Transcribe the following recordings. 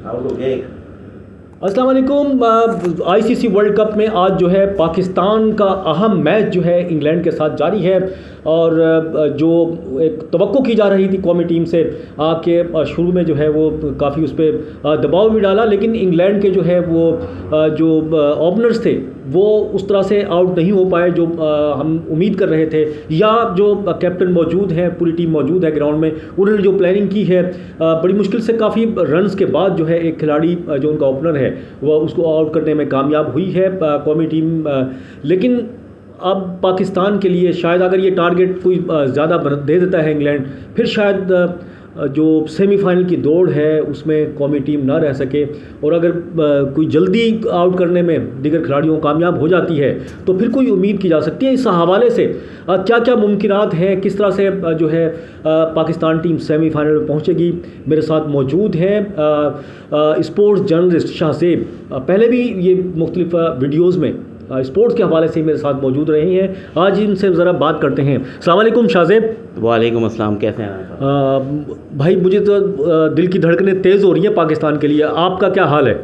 अस्सलाम वालेकुम। ICC world cup में आज जो है पाकिस्तान का अहम मैच जो है इंग्लैंड के साथ जारी है और जो एक तवक्को की जा रही थी कौमी टीम से आके शुरू में जो है वो काफ़ी उस पर दबाव भी डाला, लेकिन इंग्लैंड के जो है वो जो ओपनर्स थे वो उस तरह से आउट नहीं हो पाए जो हम उम्मीद कर रहे थे, या जो कैप्टन मौजूद हैं, पूरी टीम मौजूद है ग्राउंड में, उन्होंने जो प्लानिंग की है बड़ी मुश्किल से काफ़ी रन्स के बाद जो है एक खिलाड़ी जो उनका ओपनर है वह उसको आउट करने में कामयाब हुई है कौमी टीम। लेकिन अब पाकिस्तान के लिए शायद अगर ये टारगेट कोई ज़्यादा दे देता है इंग्लैंड, फिर शायद जो सेमीफाइनल की दौड़ है उसमें कौमी टीम ना रह सके, और अगर कोई जल्दी आउट करने में दीगर खिलाड़ियों कामयाब हो जाती है तो फिर कोई उम्मीद की जा सकती है। इस हवाले से क्या क्या मुमकिनात हैं, किस तरह से जो है पाकिस्तान टीम सेमीफाइनल में पहुंचेगी, मेरे साथ मौजूद हैं स्पोर्ट्स जर्नलिस्ट शाहज़ेब, पहले भी ये मुख्तलिफ वीडियोज़ में स्पोर्ट्स के हवाले से मेरे साथ मौजूद रहे हैं। आज इनसे ज़रा बात करते हैं। अस्सलाम वालेकुम शाहज़ेब। वालेकुम अस्सलाम, कैसे हैं भाई मुझे तो दिल की धड़कनें तेज़ हो रही हैं पाकिस्तान के लिए, आपका क्या हाल है?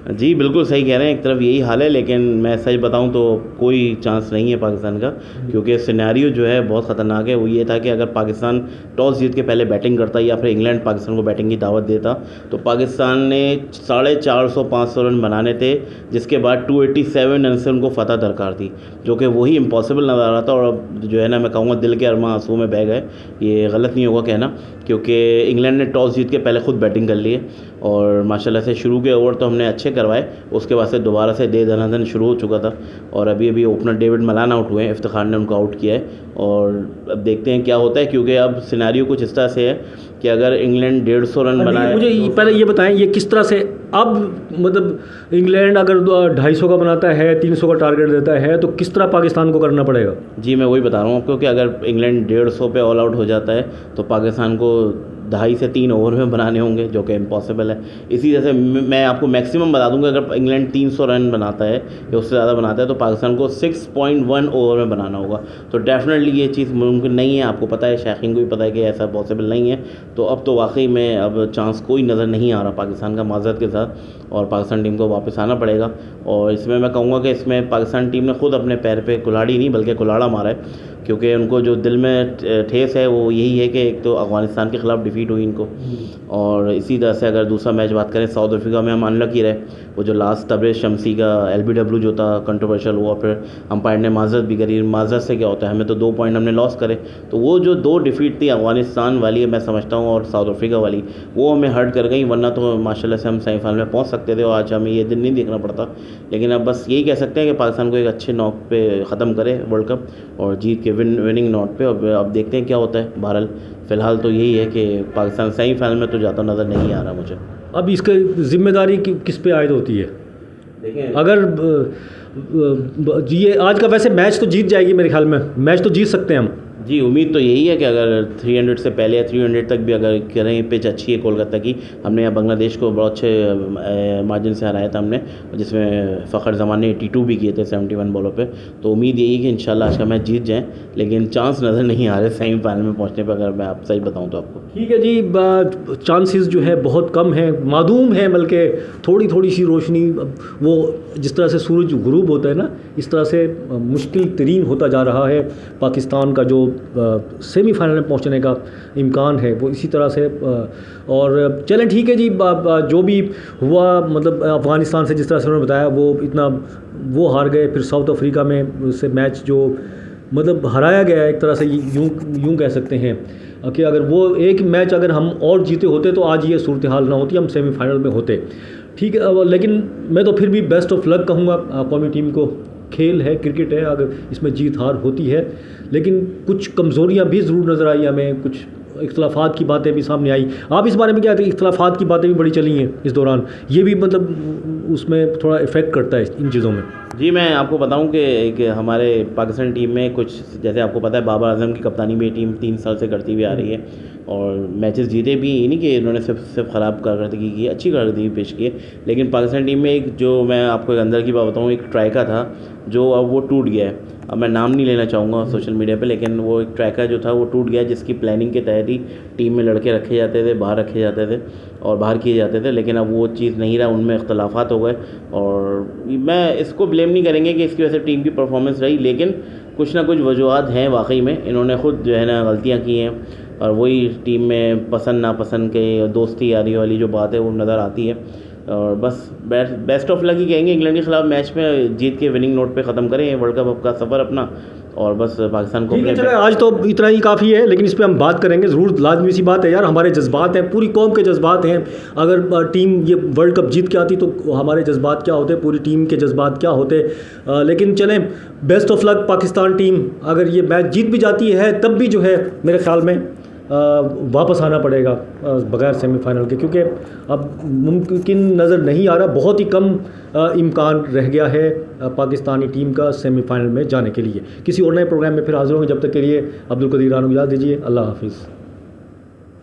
जी बिल्कुल सही कह रहे हैं, एक तरफ यही हाल है, लेकिन मैं सच बताऊं तो कोई चांस नहीं है पाकिस्तान का, क्योंकि सिनेरियो जो है बहुत ख़तरनाक है। वो ये था कि अगर पाकिस्तान टॉस जीत के पहले बैटिंग करता या फिर इंग्लैंड पाकिस्तान को बैटिंग की दावत देता तो पाकिस्तान ने 450-500 रन बनाने थे, जिसके बाद 287 रन से उनको फ़तह दरकार थी, जो कि वही इम्पॉसिबल नज़र आ रहा था। और अब जो है ना, मैं कहूँगा दिल के अरमा आंसू में बह गए, ये गलत नहीं होगा कहना, क्योंकि इंग्लैंड ने टॉस जीत के पहले खुद बैटिंग कर ली है और माशाल्लाह से शुरू के ओवर तो हमने अच्छे करवाए, उसके बाद से दोबारा से दे धनाधन शुरू हो चुका था और अभी ओपनर डेविड मलान आउट हुए हैं, इफ्तिखार ने उनको आउट किया है और अब देखते हैं क्या होता है, क्योंकि अब सिनेरियो कुछ इस तरह से है कि अगर इंग्लैंड 150 रन बनाए। मुझे पहले ये बताएं, ये किस तरह से अब मतलब इंग्लैंड अगर 250 का बनाता है, 300 का टारगेट देता है, तो किस तरह पाकिस्तान को करना पड़ेगा? जी मैं वही बता रहा हूँ आपको कि अगर इंग्लैंड 150 पे ऑल आउट हो जाता है तो पाकिस्तान को 2.5 से 3 ओवर में बनाने होंगे, जो कि इम्पॉसिबल है। इसी तरह से मैं आपको मैक्सिमम बता दूंगा, अगर इंग्लैंड 300 रन बनाता है या उससे ज़्यादा बनाता है तो पाकिस्तान को 6.1 ओवर में बनाना होगा। तो डेफिनेटली ये चीज़ मुमकिन नहीं है, आपको पता है, शायकीन को भी पता है कि ऐसा पॉसिबल नहीं है। तो अब तो वाकई में अब चांस कोई नज़र नहीं आ रहा पाकिस्तान का, माज़रत के साथ, और पाकिस्तान टीम को वापस आना पड़ेगा। और इसमें मैं कहूँगा कि इसमें पाकिस्तान टीम ने खुद अपने पैर पे कुल्हाड़ी नहीं बल्कि कुल्हाड़ा मारा है, क्योंकि उनको जो दिल में ठेस है वो यही है कि एक तो अफ़गानिस्तान के ख़िलाफ़ डिफ़ीट हुई इनको, और इसी तरह से अगर दूसरा मैच बात करें साउथ अफ्रीका में, हम अनलकी रहे, वो जो लास्ट तबरेज़ शमसी का LBW जो था कंट्रोवर्शियल हुआ, फिर अंपायर ने माज़रत भी करी। माज़रत से क्या होता है, हमें तो 2 पॉइंट हमने लॉस करे, तो वो जो 2 डिफ़ीट थी अफ़गानिस्तान वाली मैं समझता हूँ और साउथ अफ्रीका वाली, वो हमें हर्ट कर गई, वरना तो माशाल्लाह से हम सेमीफाइनल में पहुँच सकते थे और आज हमें ये दिन नहीं देखना पड़ता। लेकिन अब बस यही कह सकते हैं कि पाकिस्तान को एक अच्छे नॉट पे ख़त्म करे वर्ल्ड कप और जीत के विनिंग नॉट पे, और अब देखते हैं क्या होता है। बहरहाल फ़िलहाल तो यही है कि पाकिस्तान सेमीफाइनल में तो जाता नज़र नहीं आ रहा मुझे। अब इसकी ज़िम्मेदारी किस पे आयद होती है? देखिए अगर ये आज का वैसे मैच तो जीत जाएगी मेरे ख्याल में, मैच तो जीत सकते हैं हम। जी उम्मीद तो यही है कि अगर 300 से पहले या 300 तक भी अगर करें, पिच अच्छी है कोलकाता की, हमने यहाँ बांग्लादेश को बहुत अच्छे मार्जिन से हराया था हमने, जिसमें फ़खर जमान ने 82 भी किए थे 71 बॉलों पे। तो उम्मीद यही है कि इंशाल्लाह आज का मैच जीत जाएँ, लेकिन चांस नज़र नहीं आ रहे सेमीफाइनल में पहुँचने पर, अगर मैं आप सही बताऊँ तो आपको। ठीक है जी, चांसेस जो है बहुत कम है, मादूम है, बल्कि थोड़ी थोड़ी सी रोशनी, वो जिस तरह से सूरज गुरूब होता है ना, इस तरह से मुश्किल तरीन होता जा रहा है पाकिस्तान का जो सेमीफाइनल में पहुंचने का इम्कान है, वो इसी तरह से। और चलें ठीक है जी, जो भी हुआ, मतलब अफ़गानिस्तान से जिस तरह से उन्होंने बताया वो इतना वो हार गए, फिर साउथ अफ्रीका में उससे मैच जो मतलब हराया गया एक तरह से, यूँ कह सकते हैं कि अगर वो एक मैच अगर हम और जीते होते तो आज ये सूरत हाल ना होती, हम सेमीफाइनल में होते। ठीक है, लेकिन मैं तो फिर भी बेस्ट ऑफ लक कहूँगा कौमी टीम को। खेल है, क्रिकेट है, अगर इसमें जीत हार होती है, लेकिन कुछ कमज़ोरियाँ भी ज़रूर नज़र आई हमें, कुछ इख्तलाफात की बातें भी सामने आई। आप इस बारे में क्या कहते हैं? इख्तलाफात की बातें भी बड़ी चली हैं इस दौरान, ये भी मतलब उसमें थोड़ा इफ़ेक्ट करता है इन चीज़ों में? जी मैं आपको बताऊं कि एक हमारे पाकिस्तान टीम में कुछ, जैसे आपको पता है बाबर आजम की कप्तानी में टीम 3 साल से करती हुई आ रही है, और मैचेस जीते भी, ये नहीं कि इन्होंने सिर्फ ख़राब कारकर्दगी की, अच्छी कारकर्दगी पेश की है। लेकिन पाकिस्तान टीम में एक, जो मैं आपको एक अंदर की बात बताऊँ, एक ट्राइका था जो अब वो टूट गया है। अब मैं नाम नहीं लेना चाहूँगा सोशल मीडिया पे, लेकिन वो एक ट्राइका जो था वो टूट गया, जिसकी प्लानिंग के तहत ही टीम में लड़के रखे जाते थे, बाहर रखे जाते थे और बाहर किए जाते थे। लेकिन अब वो चीज़ नहीं रहा, उनमें इख्तलाफात हो गए। और मैं इसको ब्लेम नहीं करेंगे कि इसकी वजह से टीम की परफॉर्मेंस रही, लेकिन कुछ ना कुछ वजूहत हैं वाकई में। इन्होंने ख़ुद जो है ना गलतियाँ की हैं, और वही टीम में पसंद नापसंद के, दोस्ती यारी वाली जो बात है वो नज़र आती है। और बस बेस्ट ऑफ लक ही कहेंगे। इंग्लैंड के खिलाफ मैच में जीत के विनिंग नोट पे ख़त्म करें वर्ल्ड कप का सफ़र अपना, और बस पाकिस्तान को ठीक है। चलो आज तो इतना ही काफ़ी है, लेकिन इस पे हम बात करेंगे ज़रूर। लाजमी सी बात है यार, हमारे जज्बात हैं, पूरी कौम के जज्बात हैं। अगर टीम ये वर्ल्ड कप जीत के आती तो हमारे जज्बात क्या होते, पूरी टीम के जज्बात क्या होते। लेकिन चलें, best of luck Pakistan team. अगर ये मैच जीत भी जाती है तब भी जो है मेरे ख्याल में वापस आना पड़ेगा बगैर सेमीफाइनल के, क्योंकि अब मुमकिन नज़र नहीं आ रहा, बहुत ही कम इम्कान रह गया है पाकिस्तानी टीम का सेमीफाइनल में जाने के लिए। किसी और नए प्रोग्राम में फिर हाजिर होंगे, जब तक के लिए अब्दुल कदीर रानू, याद दीजिए, अल्लाह हाफिज़।